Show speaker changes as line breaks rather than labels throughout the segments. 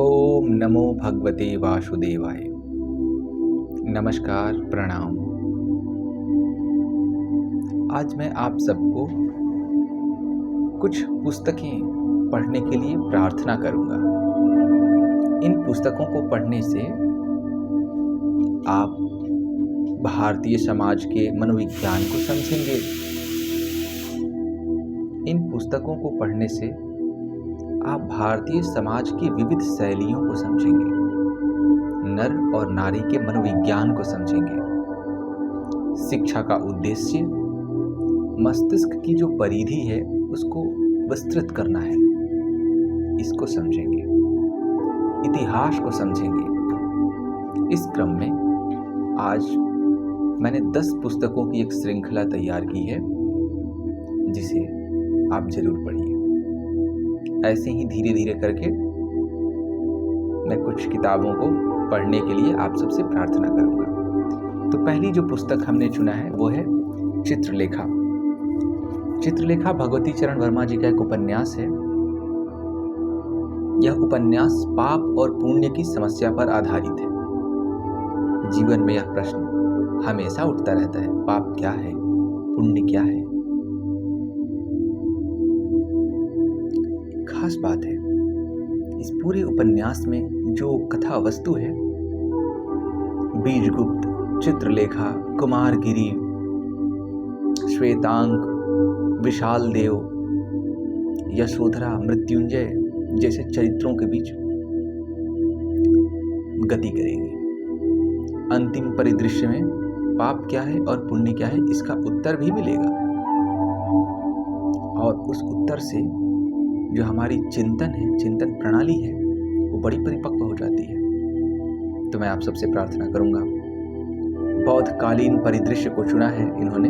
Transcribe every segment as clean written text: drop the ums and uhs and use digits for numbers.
ओम नमो भगवते वासुदेवाय। नमस्कार, प्रणाम। आज मैं आप सबको कुछ पुस्तकें पढ़ने के लिए प्रार्थना करूंगा। इन पुस्तकों को पढ़ने से आप भारतीय समाज के मनोविज्ञान को समझेंगे। इन पुस्तकों को पढ़ने से आप भारतीय समाज की विविध शैलियों को समझेंगे, नर और नारी के मनोविज्ञान को समझेंगे। शिक्षा का उद्देश्य मस्तिष्क की जो परिधि है उसको विस्तृत करना है, इसको समझेंगे। इतिहास को समझेंगे। इस क्रम में आज मैंने 10 पुस्तकों की एक श्रृंखला तैयार की है, जिसे आप जरूर पढ़िए। ऐसे ही धीरे धीरे करके मैं कुछ किताबों को पढ़ने के लिए आप सबसे प्रार्थना करूंगा। तो पहली जो पुस्तक हमने चुना है वो है चित्रलेखा। चित्रलेखा भगवती चरण वर्मा जी का एक उपन्यास है। यह उपन्यास पाप और पुण्य की समस्या पर आधारित है। जीवन में यह प्रश्न हमेशा उठता रहता है, पाप क्या है, पुण्य क्या है। खास बात है, इस पूरे उपन्यास में जो कथा वस्तु है, बीजगुप्त, चित्रलेखा, कुमारगिरी, श्वेतांग, विशाल देव, यशोधरा, मृत्युंजय जैसे चरित्रों के बीच गति करेगी। अंतिम परिदृश्य में पाप क्या है और पुण्य क्या है, इसका उत्तर भी मिलेगा। और उस उत्तर से जो हमारी चिंतन है, चिंतन प्रणाली है, वो बड़ी परिपक्व हो जाती है। तो मैं आप सबसे प्रार्थना करूंगा, बौद्धकालीन परिदृश्य को चुना है इन्होंने,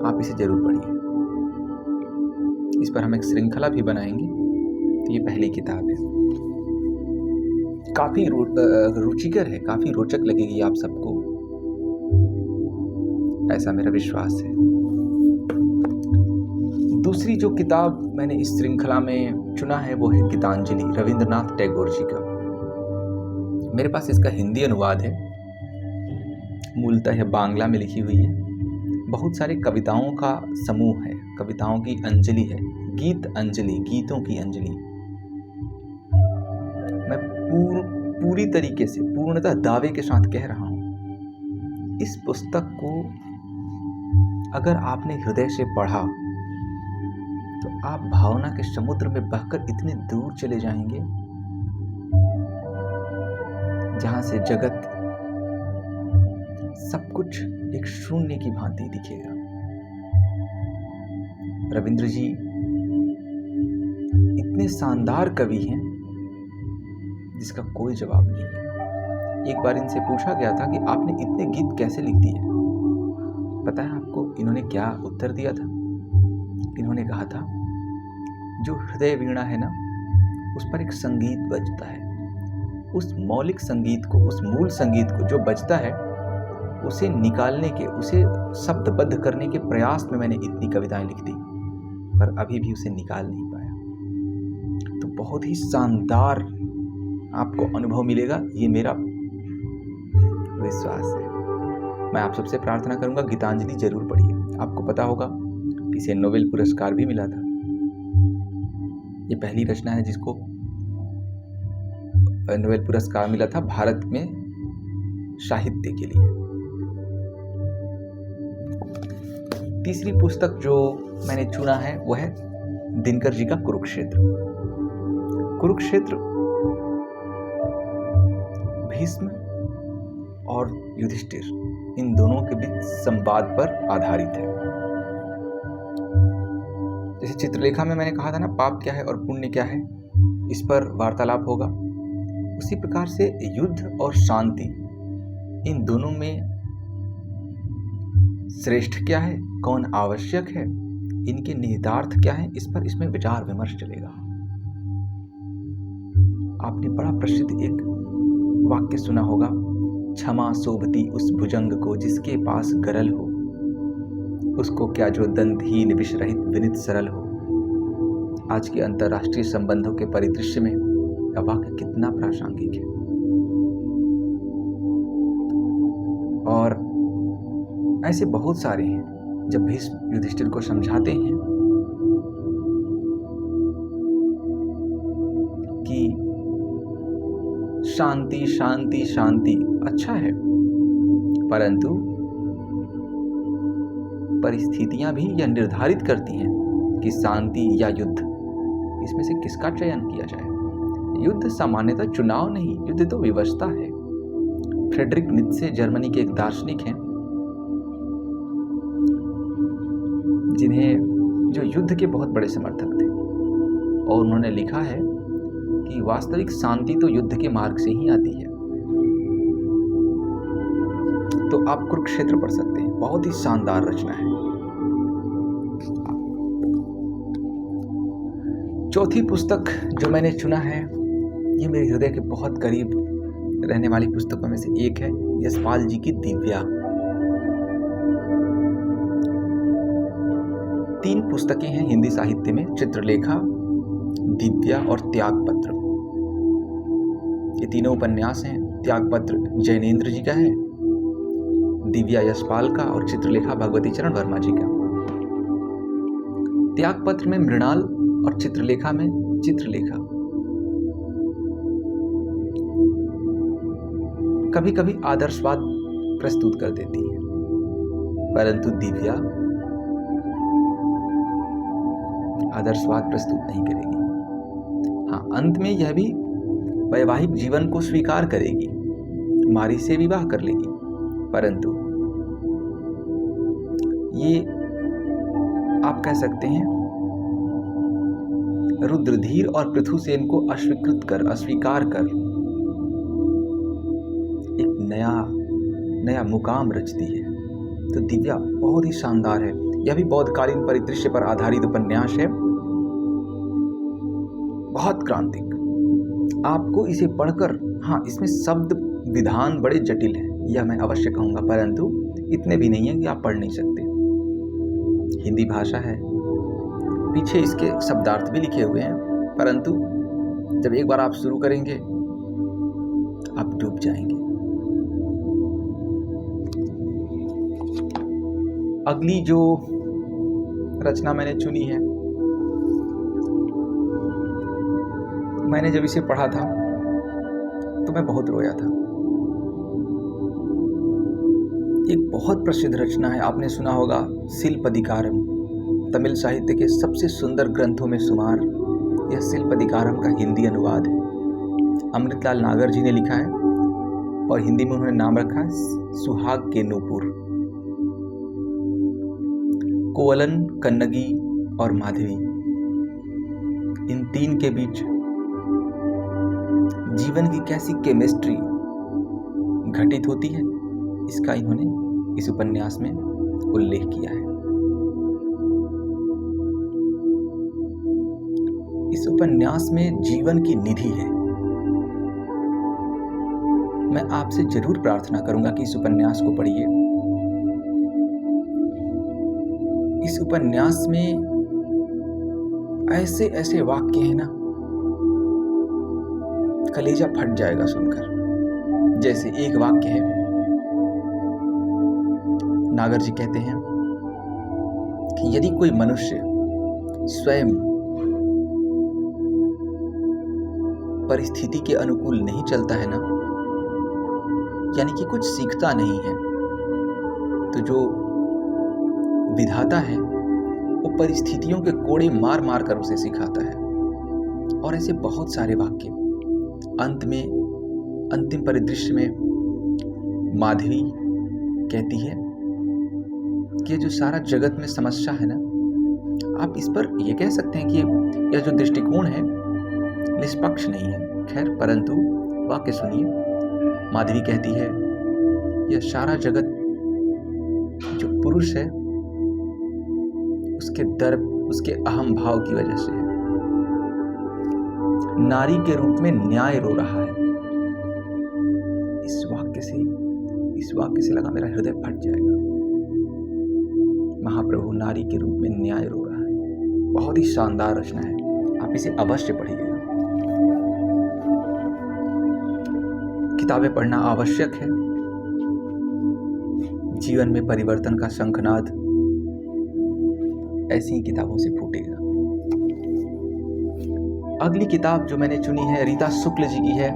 आप इसे जरूर पढ़िए। इस पर हम एक श्रृंखला भी बनाएंगे। तो ये पहली किताब है, काफी रुचिकर है, काफी रोचक लगेगी आप सबको, ऐसा मेरा विश्वास है। दूसरी जो किताब मैंने इस श्रृंखला में चुना है वो है गीतांजलि, रविंद्रनाथ टैगोर जी का। मेरे पास इसका हिंदी अनुवाद है, मूलतः यह बांग्ला में लिखी हुई है। बहुत सारे कविताओं का समूह है, कविताओं की अंजलि है, गीत अंजलि, गीतों की अंजलि। मैं पूरी तरीके से, पूर्णतः दावे के साथ कह रहा हूं, इस पुस्तक को अगर आपने हृदय से पढ़ा तो आप भावना के समुद्र में बहकर इतने दूर चले जाएंगे जहां से जगत सब कुछ एक शून्य की भांति दिखेगा। रविंद्र जी इतने शानदार कवि हैं जिसका कोई जवाब नहीं है। एक बार इनसे पूछा गया था कि आपने इतने गीत कैसे लिख दिए। पता है आपको इन्होंने क्या उत्तर दिया था? इन्होंने कहा था, जो हृदय वीणा है ना, उस पर एक संगीत बजता है। उस मौलिक संगीत को, उस मूल संगीत को जो बजता है, उसे निकालने के, उसे शब्दबद्ध करने के प्रयास में मैंने इतनी कविताएं लिख दी, पर अभी भी उसे निकाल नहीं पाया। तो बहुत ही शानदार आपको अनुभव मिलेगा, ये मेरा विश्वास है। मैं आप सबसे प्रार्थना करूंगा, गीतांजलि जरूर पढ़िए। आपको पता होगा इसे नोबेल पुरस्कार भी मिला था। ये पहली रचना है जिसको नोबेल पुरस्कार मिला था भारत में साहित्य के लिए। तीसरी पुस्तक जो मैंने चुना है वो है दिनकर जी का कुरुक्षेत्र। कुरुक्षेत्र भीष्म और युधिष्ठिर, इन दोनों के बीच संवाद पर आधारित है। जैसे चित्रलेखा में मैंने कहा था ना, पाप क्या है और पुण्य क्या है, इस पर वार्तालाप होगा। उसी प्रकार से युद्ध और शांति, इन दोनों में श्रेष्ठ क्या है, कौन आवश्यक है, इनके निहितार्थ क्या है, इस पर इसमें विचार विमर्श चलेगा। आपने बड़ा प्रसिद्ध एक वाक्य सुना होगा, क्षमा शोभती उस भुजंग को जिसके पास गरल हो, उसको क्या जो दंतहीन विषरहित विनित सरल हो। आज के अंतर्राष्ट्रीय संबंधों के परिदृश्य में यह वाक्य कितना प्रासंगिक है। और ऐसे बहुत सारे हैं। जब भीष्म युधिष्ठिर को समझाते हैं कि शांति शांति शांति अच्छा है, परंतु परिस्थितियां भी यह निर्धारित करती हैं कि शांति या युद्ध, इसमें से किसका चयन किया जाए। युद्ध सामान्यतः चुनाव नहीं, युद्ध तो विवशता है। फ्रेडरिक नीत्शे जर्मनी के एक दार्शनिक हैं, जिन्हें जो युद्ध के बहुत बड़े समर्थक थे, और उन्होंने लिखा है कि वास्तविक शांति तो युद्ध के मार्ग से ही आती है। तो आप कुरुक्षेत्र पढ़ सकते हैं, बहुत ही शानदार रचना है। चौथी पुस्तक जो मैंने चुना है, ये मेरे हृदय के बहुत करीब रहने वाली पुस्तकों में से एक है, यशपाल जी की दिव्या। 3 पुस्तकें हैं हिंदी साहित्य में, चित्रलेखा, दिव्या और त्यागपत्र। ये तीनों उपन्यास हैं। त्यागपत्र जैनेन्द्र जी का है, दिव्या यशपाल का और चित्रलेखा भगवती चरण वर्मा जी का। त्यागपत्र में मृणाल और चित्रलेखा में चित्रलेखा। कभी कभी आदर्शवाद प्रस्तुत कर देती है, परंतु दिव्या आदर्शवाद प्रस्तुत नहीं करेगी। हाँ, अंत में यह भी वैवाहिक जीवन को स्वीकार करेगी, मारी से विवाह कर लेगी, परंतु ये आप कह सकते हैं रुद्रधीर और पृथुसेन को अस्वीकार कर एक नया मुकाम रचती है। तो दिव्या बहुत ही शानदार है। यह भी बौद्धकालीन परिदृश्य पर आधारित उपन्यास है, बहुत क्रांतिक। आपको इसे पढ़कर, हाँ, इसमें शब्द विधान बड़े जटिल हैं, यह मैं अवश्य कहूँगा, परंतु इतने भी नहीं है कि आप पढ़ नहीं सकते। हिंदी भाषा है, पीछे इसके शब्दार्थ भी लिखे हुए हैं, परंतु जब एक बार आप शुरू करेंगे आप डूब जाएंगे। अगली जो रचना मैंने चुनी है, मैंने जब इसे पढ़ा था तो मैं बहुत रोया था। एक बहुत प्रसिद्ध रचना है, आपने सुना होगा, शिल्पदिकारम। तमिल साहित्य के सबसे सुंदर ग्रंथों में शुमार यह शिल्पदिकारम का हिंदी अनुवाद है। अमृतलाल नागर जी ने लिखा है और हिंदी में उन्होंने नाम रखा है सुहाग के नूपुर। कोवलन, कन्नगी और माधवी, इन 3 के बीच जीवन की कैसी केमिस्ट्री घटित होती है, इसका इन्होंने इस उपन्यास में उल्लेख किया है। इस उपन्यास में जीवन की निधि है। मैं आपसे जरूर प्रार्थना करूंगा कि इस उपन्यास को पढ़िए। इस उपन्यास में ऐसे ऐसे वाक्य हैं ना, कलेजा फट जाएगा सुनकर। जैसे एक वाक्य है, नागर जी कहते हैं कि यदि कोई मनुष्य स्वयं परिस्थिति के अनुकूल नहीं चलता है ना, यानी कि कुछ सीखता नहीं है, तो जो विधाता है वो परिस्थितियों के कोड़े मार मार कर उसे सिखाता है। और ऐसे बहुत सारे वाक्य। अंत में, अंतिम परिदृश्य में माधवी कहती है कि जो सारा जगत में समस्या है ना, आप इस पर यह कह सकते हैं कि यह जो दृष्टिकोण है निष्पक्ष नहीं है। खैर, परंतु वाक्य सुनिए। माधवी कहती है, यह सारा जगत जो पुरुष है उसके दर्प, उसके अहम भाव की वजह से है। नारी के रूप में न्याय रो रहा है। इस वाक्य से लगा मेरा हृदय फट जाएगा। महाप्रभु नारी के रूप में न्याय रो रहा है। बहुत ही शानदार रचना है, आप इसे अवश्य पढ़िएगा। किताबें पढ़ना आवश्यक है। जीवन में परिवर्तन का शंखनाद ऐसी ही किताबों से फूटेगा। अगली किताब जो मैंने चुनी है रीता शुक्ल जी की है,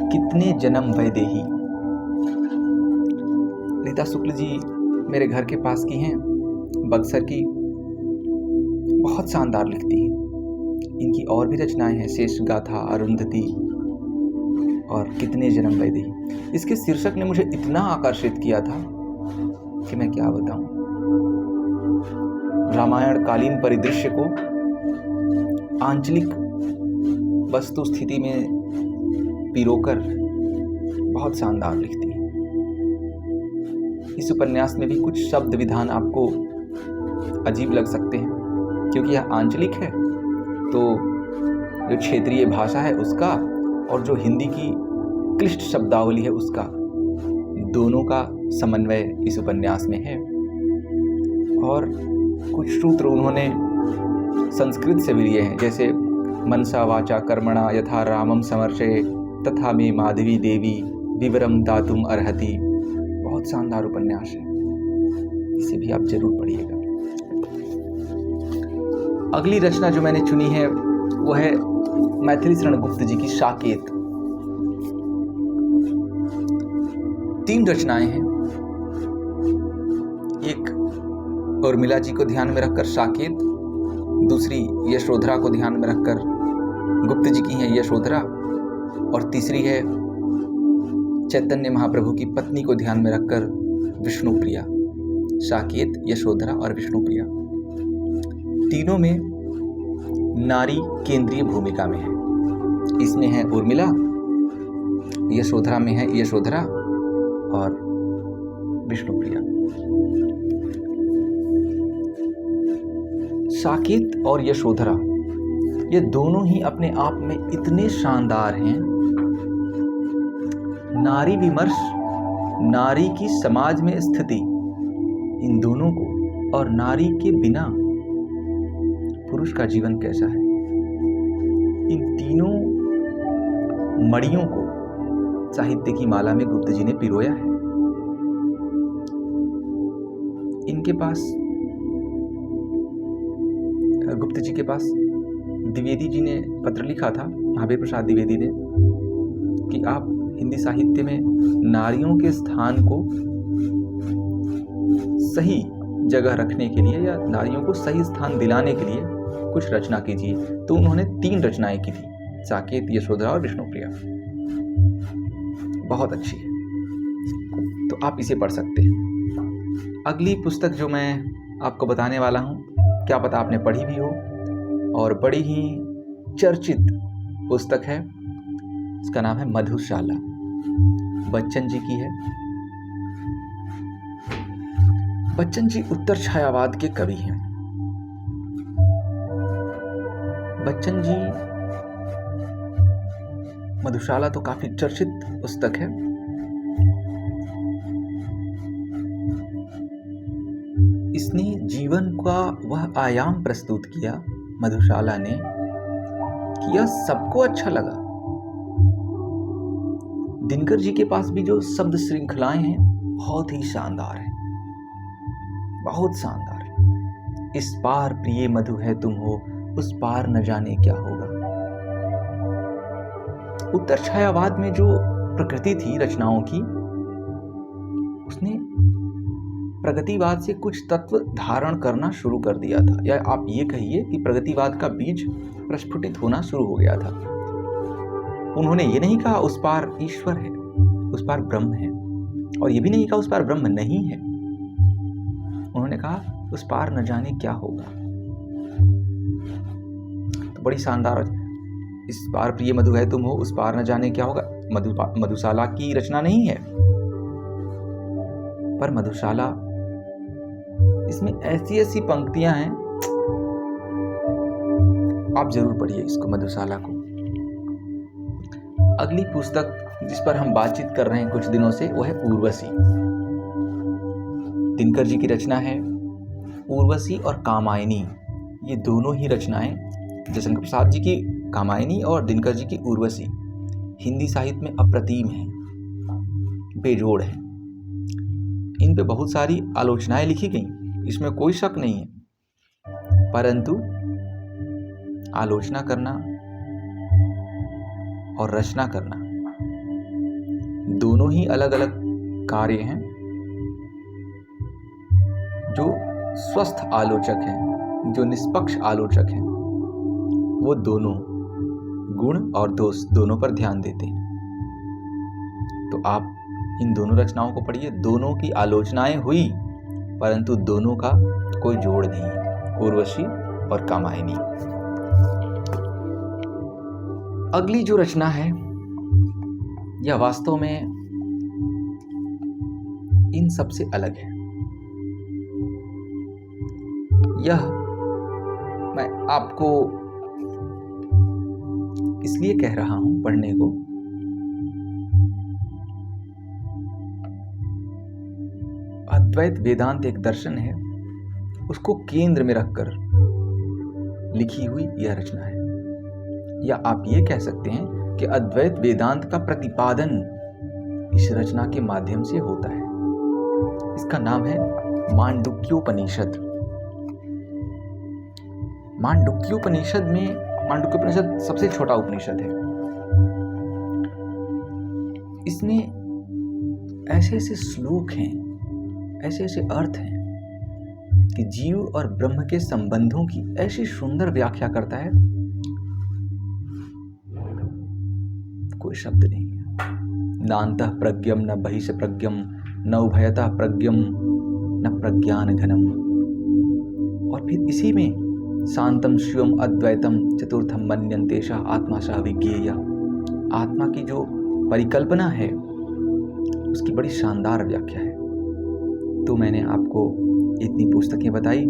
कितने जन्म वैदेही। रीता शुक्ल जी मेरे घर के पास की हैं, बक्सर की, बहुत शानदार लिखती हैं। इनकी और भी रचनाएं हैं, शेष गाथा, अरुंधति और कितने जन्म वैदेही। इसके शीर्षक ने मुझे इतना आकर्षित किया था कि मैं क्या बताऊं। रामायण कालीन परिदृश्य को आंचलिक वस्तु स्थिति में पिरोकर बहुत शानदार लिखती है। इस उपन्यास में भी कुछ शब्द विधान आपको अजीब लग सकते हैं, क्योंकि यह आंचलिक है, तो जो क्षेत्रीय भाषा है उसका और जो हिंदी की क्लिष्ट शब्दावली है उसका, दोनों का समन्वय इस उपन्यास में है। और कुछ सूत्र उन्होंने संस्कृत से भी लिए हैं, जैसे मनसा वाचा कर्मणा यथा रामम समर्चये तथा मे माधवी देवी विवरम दातुम अर्हति। बहुत शानदार उपन्यास है, इसे भी आप जरूर पढ़िएगा। अगली रचना जो मैंने चुनी है वो है मैथिली शरण गुप्त जी की साकेत। 3 रचनाएं हैं। एक उर्मिला जी को ध्यान में रखकर साकेत, दूसरी यशोधरा को ध्यान में रखकर गुप्त जी की है यशोधरा, और तीसरी है चैतन्य महाप्रभु की पत्नी को ध्यान में रखकर विष्णुप्रिया। साकेत, यशोधरा और विष्णुप्रिया, तीनों में नारी केंद्रीय भूमिका में है। इसमें है उर्मिला, यशोधरा में है यशोधरा और विष्णुप्रिया। साकेत और यशोधरा ये दोनों ही अपने आप में इतने शानदार हैं। नारी विमर्श, नारी की समाज में स्थिति, इन दोनों को, और नारी के बिना पुरुष का जीवन कैसा है, इन तीनों मड़ियों को साहित्य की माला में गुप्त जी ने पिरोया है। इनके पास, गुप्त जी के पास द्विवेदी जी ने पत्र लिखा था, महावीर प्रसाद द्विवेदी ने, कि आप हिंदी साहित्य में नारियों के स्थान को सही जगह रखने के लिए या नारियों को सही स्थान दिलाने के लिए कुछ रचना कीजिए। तो उन्होंने 3 रचनाएं की थी, साकेत, यशोधरा और विष्णुप्रिया। बहुत अच्छी है, तो आप इसे पढ़ सकते हैं। अगली पुस्तक जो मैं आपको बताने वाला हूं, क्या पता आपने पढ़ी भी हो, और बड़ी ही चर्चित पुस्तक है। इसका नाम है मधुशाला, बच्चन जी की है। बच्चन जी उत्तर छायावाद के कवि हैं। बच्चन जी, मधुशाला तो काफी चर्चित पुस्तक है। इसने जीवन का वह आयाम प्रस्तुत किया मधुशाला ने कि यह सबको अच्छा लगा। दिनकर जी के पास भी जो शब्द श्रृंखलाएं हैं बहुत ही शानदार है, बहुत शानदार है। इस पार प्रिय मधु है तुम हो, उस पार न जाने क्या होगा। उत्तर छायावाद में जो प्रकृति थी रचनाओं की, उसने प्रगतिवाद से कुछ तत्व धारण करना शुरू कर दिया था, या आप ये कहिए कि प्रगतिवाद का बीज प्रस्फुटित होना शुरू हो गया था। उन्होंने ये नहीं कहा उस पार ईश्वर है, उस पार ब्रह्म है, और ये भी नहीं कहा उस पार ब्रह्म नहीं है। उन्होंने कहा उस पार न जाने क्या होगा। तो बड़ी शानदार, इस पार प्रिय मधु है तुम हो, उस पार न जाने क्या होगा, मधुशाला की रचना नहीं है, पर मधुशाला, इसमें ऐसी ऐसी पंक्तियां हैं, आप जरूर पढ़िए इसको, मधुशाला को। अगली पुस्तक जिस पर हम बातचीत कर रहे हैं कुछ दिनों से, वो है उर्वशी। दिनकर जी की रचना है। उर्वशी और कामायनी, ये दोनों ही रचनाएं, जयशंकर प्रसाद जी की कामायनी और दिनकर जी की उर्वशी, हिंदी साहित्य में अप्रतिम है। बेजोड़ हैं। इन पे बहुत सारी आलोचनाएं लिखी गई, इसमें कोई शक नहीं है, परंतु आलोचना करना और रचना करना दोनों ही अलग अलग कार्य हैं। जो स्वस्थ आलोचक हैं, जो निष्पक्ष आलोचक हैं, वो दोनों गुण और दोष दोनों पर ध्यान देते हैं। तो आप इन दोनों रचनाओं को पढ़िए। दोनों की आलोचनाएं हुई, परंतु दोनों का कोई जोड़ नहीं है, उर्वशी और कामायनी। अगली जो रचना है यह वास्तव में इन सबसे अलग है। यह मैं आपको इसलिए कह रहा हूं पढ़ने को, अद्वैत वेदांत एक दर्शन है, उसको केंद्र में रखकर लिखी हुई यह रचना है। या आप ये कह सकते हैं कि अद्वैत वेदांत का प्रतिपादन इस रचना के माध्यम से होता है। इसका नाम है मांडुक्योपनिषद। मांडुक्योपनिषद सबसे छोटा उपनिषद है। इसमें ऐसे ऐसे श्लोक हैं, ऐसे ऐसे अर्थ हैं कि जीव और ब्रह्म के संबंधों की ऐसी सुंदर व्याख्या करता है, कोई शब्द नहीं है। नान्तः प्रज्ञम न बहिष प्रज्ञम न उभयतः प्रज्ञम न प्रज्ञान घनम। और फिर इसी में शांतम शिवम अद्वैतम चतुर्थम मन्यन्तेषा आत्मा सा विज्ञेय। आत्मा की जो परिकल्पना है उसकी बड़ी शानदार व्याख्या है। तो मैंने आपको इतनी पुस्तकें बताई,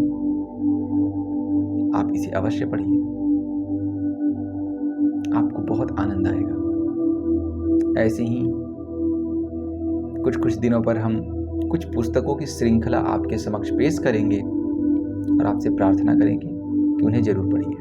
आप इसे अवश्य पढ़िए, आपको बहुत आनंद आएगा। ऐसे ही कुछ दिनों पर हम कुछ पुस्तकों की श्रृंखला आपके समक्ष पेश करेंगे और आपसे प्रार्थना करेंगे कि उन्हें जरूर पढ़िए।